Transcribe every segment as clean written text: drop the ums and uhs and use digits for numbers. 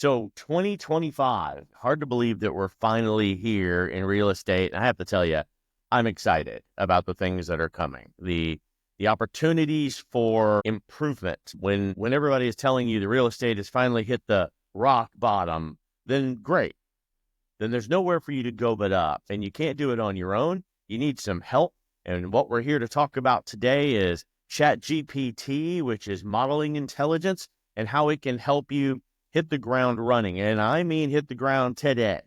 So 2025, hard to believe that we're finally here in real estate. And I have to tell you, I'm excited about the things that are coming. The opportunities for improvement. When everybody is telling you the real estate has finally hit the rock bottom, then great. Then there's nowhere for you to go but up. And you can't do it on your own. You need some help. And what we're here to talk about today is ChatGPT, which is modeling intelligence, and how it can help you hit the ground running. And I mean hit the ground today.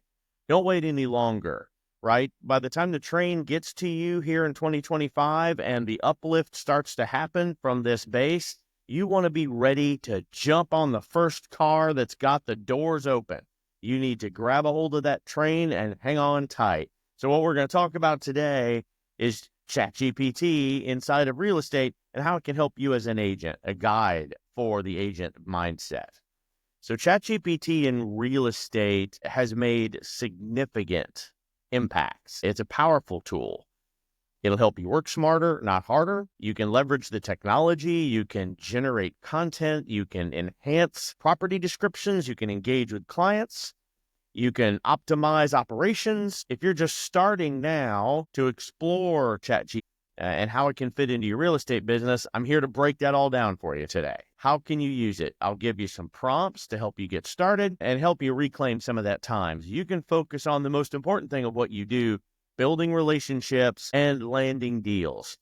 Don't wait any longer, right? By the time the train gets to you here in 2025 and the uplift starts to happen from this base, you want to be ready to jump on the first car that's got the doors open. You need to grab a hold of that train and hang on tight. So what we're going to talk about today is ChatGPT inside of real estate and how it can help you as an agent, a guide for the agent mindset. So ChatGPT in real estate has made significant impacts. It's a powerful tool. It'll help you work smarter, not harder. You can leverage the technology. You can generate content. You can enhance property descriptions. You can engage with clients. You can optimize operations. If you're just starting now to explore ChatGPT and how it can fit into your real estate business, I'm here to break that all down for you today. How can you use it? I'll give you some prompts to help you get started and help you reclaim some of that time. So you can focus on the most important thing of what you do, building relationships and landing deals.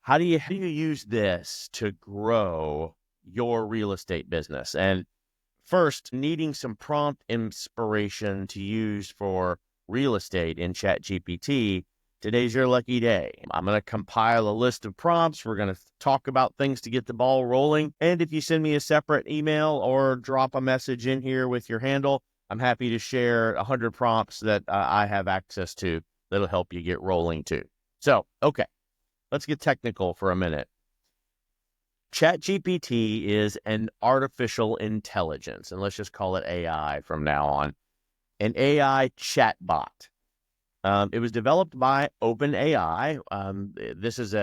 How do you use this to grow your real estate business? And first, needing some prompt inspiration to use for real estate in ChatGPT, today's your lucky day. I'm going to compile a list of prompts. We're going to talk about things to get the ball rolling. And if you send me a separate email or drop a message in here with your handle, I'm happy to share 100 prompts that I have access to that'll help you get rolling too. So, okay, let's get technical for a minute. ChatGPT is an artificial intelligence, and let's just call it AI from now on, an AI chatbot. It was developed by OpenAI. This is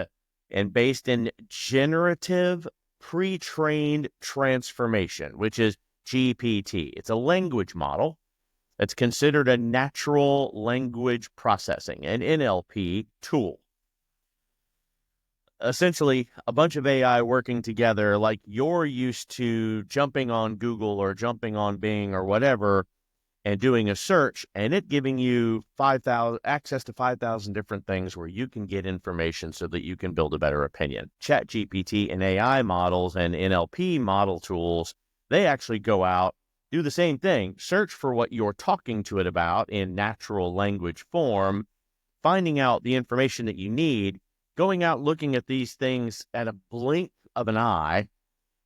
based in generative pre-trained transformation, which is GPT. It's a language model that's considered a natural language processing, an NLP tool. Essentially, a bunch of AI working together like you're used to jumping on Google or jumping on Bing or whatever and doing a search and it giving you access to 5,000 different things where you can get information so that you can build a better opinion. ChatGPT and AI models and NLP model tools, they actually go out, do the same thing, search for what you're talking to it about in natural language form, finding out the information that you need, going out looking at these things at a blink of an eye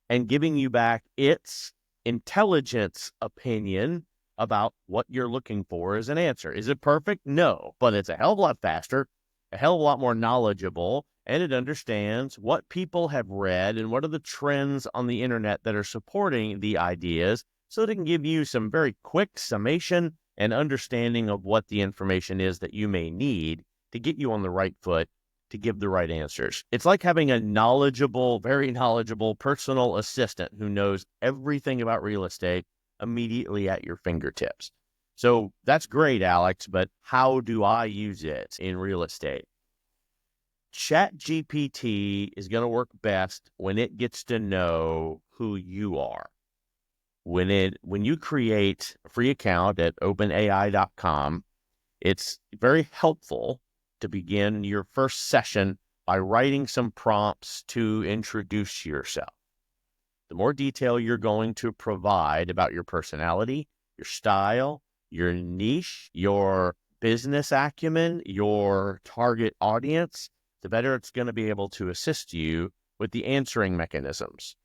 and giving you back its intelligence opinion about what you're looking for as an answer. Is it perfect? No, but it's a hell of a lot faster, a hell of a lot more knowledgeable, and it understands what people have read and what are the trends on the internet that are supporting the ideas so that it can give you some very quick summation and understanding of what the information is that you may need to get you on the right foot to give the right answers. It's like having a knowledgeable, very knowledgeable personal assistant who knows everything about real estate immediately at your fingertips. So that's great, Alex, but how do I use it in real estate? ChatGPT is going to work best when it gets to know who you are. When you create a free account at openai.com, it's very helpful to begin your first session by writing some prompts to introduce yourself. The more detail you're going to provide about your personality, your style, your niche, your business acumen, your target audience, the better it's going to be able to assist you with the answering mechanisms.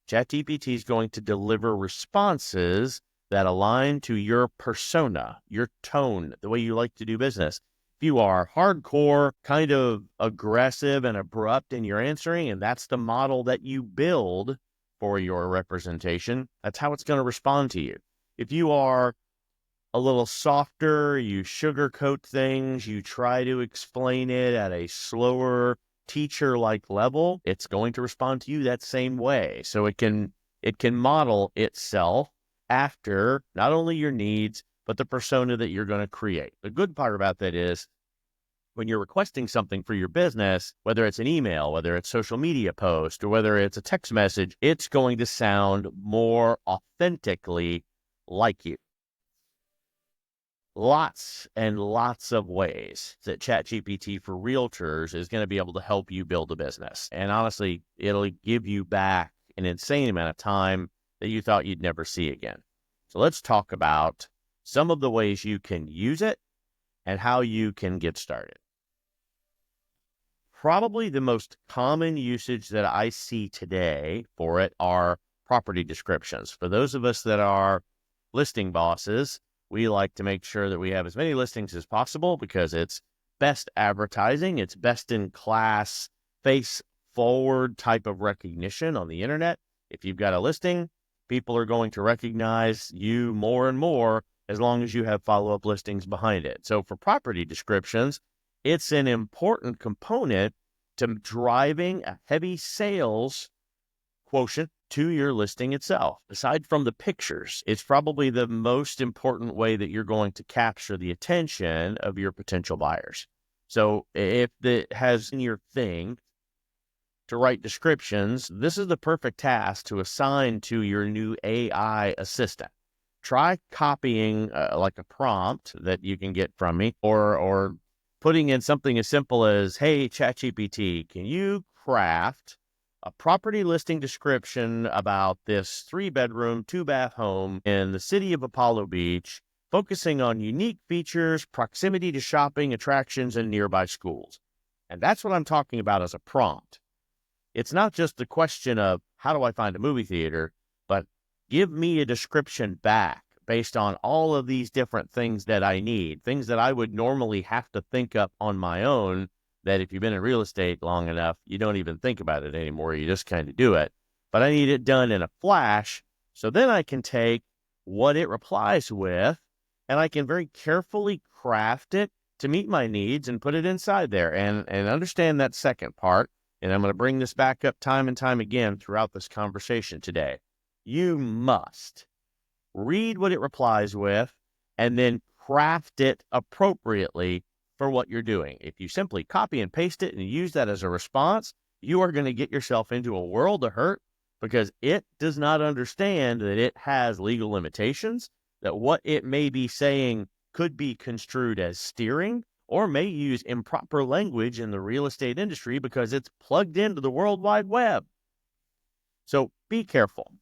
ChatGPT is going to deliver responses that align to your persona, your tone, the way you like to do business. If you are hardcore, kind of aggressive and abrupt in your answering, and that's the model that you build for your representation, that's how it's going to respond to you. If you are a little softer, you sugarcoat things, you try to explain it at a slower, teacher-like level, it's going to respond to you that same way. So it can model itself after not only your needs, but the persona that you're going to create. The good part about that is when you're requesting something for your business, whether it's an email, whether it's social media post, or whether it's a text message, it's going to sound more authentically like you. Lots and lots of ways that ChatGPT for realtors is going to be able to help you build a business. And honestly, it'll give you back an insane amount of time that you thought you'd never see again. So let's talk about some of the ways you can use it and how you can get started. Probably the most common usage that I see today for it are property descriptions. For those of us that are listing bosses, we like to make sure that we have as many listings as possible because it's best advertising, it's best in class, face forward type of recognition on the internet. If you've got a listing, people are going to recognize you more and more as long as you have follow-up listings behind it. So for property descriptions, it's an important component to driving a heavy sales quotient to your listing itself. Aside from the pictures, it's probably the most important way that you're going to capture the attention of your potential buyers. So if it has in your thing to write descriptions, this is the perfect task to assign to your new AI assistant. Try copying like a prompt that you can get from me or putting in something as simple as, hey, ChatGPT, can you craft a property listing description about this 3-bedroom, 2-bath home in the city of Apollo Beach, focusing on unique features, proximity to shopping, attractions, and nearby schools. And that's what I'm talking about as a prompt. It's not just the question of how do I find a movie theater, but give me a description back based on all of these different things that I need, things that I would normally have to think up on my own, that if you've been in real estate long enough, you don't even think about it anymore. You just kind of do it. But I need it done in a flash. So then I can take what it replies with and I can very carefully craft it to meet my needs and put it inside there and understand that second part. And I'm going to bring this back up time and time again throughout this conversation today. You must read what it replies with and then craft it appropriately for what you're doing. If you simply copy and paste it and use that as a response, you are going to get yourself into a world of hurt because it does not understand that it has legal limitations, that what it may be saying could be construed as steering or may use improper language in the real estate industry because it's plugged into the World Wide Web. So be careful.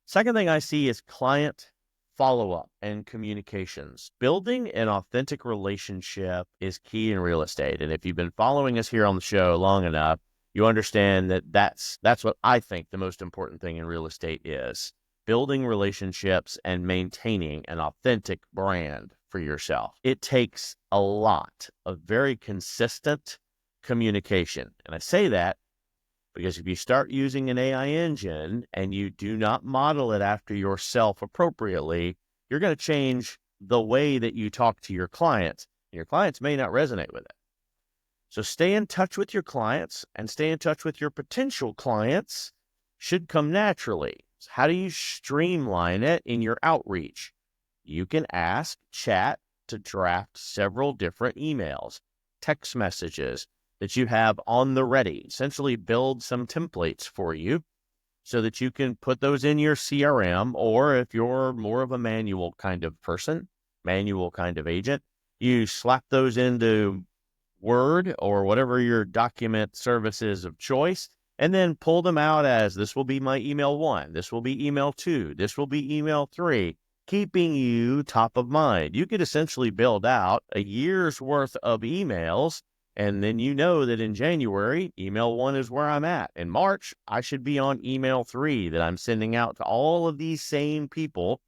Second thing I see is client follow-up and communications. Building an authentic relationship is key in real estate. And if you've been following us here on the show long enough, you understand that that's what I think the most important thing in real estate is. Building relationships and maintaining an authentic brand for yourself. It takes a lot of very consistent communication. And I say that because if you start using an AI engine and you do not model it after yourself appropriately, you're going to change the way that you talk to your clients. And your clients may not resonate with it. So stay in touch with your clients and stay in touch with your potential clients should come naturally. So how do you streamline it in your outreach? You can ask Chat to draft several different emails, text messages that you have on the ready, essentially build some templates for you so that you can put those in your CRM, or if you're more of a manual kind of person, manual kind of agent, you slap those into Word or whatever your document service is of choice, and then pull them out as this will be my email 1, this will be email 2, this will be email 3, keeping you top of mind. You could essentially build out a year's worth of emails. And then you know that in January, email 1 is where I'm at. In March, I should be on email 3 that I'm sending out to all of these same people,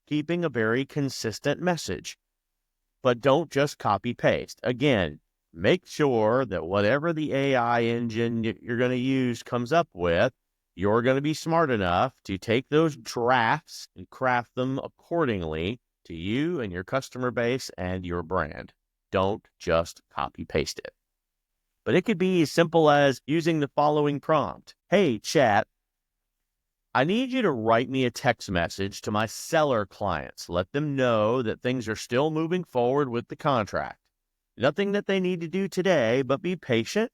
keeping a very consistent message. But don't just copy paste. Again, make sure that whatever the AI engine you're going to use comes up with, you're going to be smart enough to take those drafts and craft them accordingly to you and your customer base and your brand. Don't just copy paste it. But it could be as simple as using the following prompt. Hey, Chat, I need you to write me a text message to my seller clients. Let them know that things are still moving forward with the contract. Nothing that they need to do today, but be patient.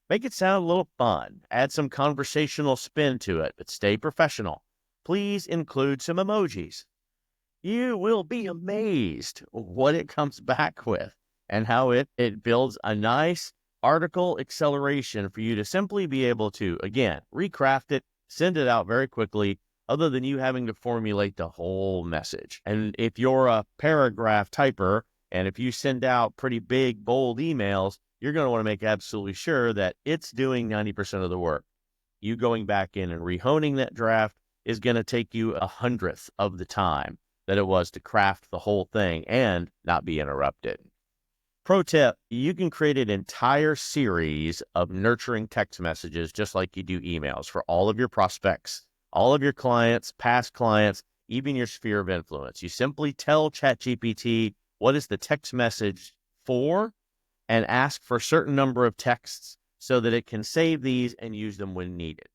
Make it sound a little fun. Add some conversational spin to it, but stay professional. Please include some emojis. You will be amazed what it comes back with and how it builds a nice article acceleration for you to simply be able to, again, recraft it, send it out very quickly, other than you having to formulate the whole message. And if you're a paragraph typer, and if you send out pretty big, bold emails, you're going to want to make absolutely sure that it's doing 90% of the work. You going back in and rehoning that draft is going to take you 100th of the time that it was to craft the whole thing and not be interrupted. Pro tip, you can create an entire series of nurturing text messages just like you do emails for all of your prospects, all of your clients, past clients, even your sphere of influence. You simply tell ChatGPT what is the text message for and ask for a certain number of texts so that it can save these and use them when needed.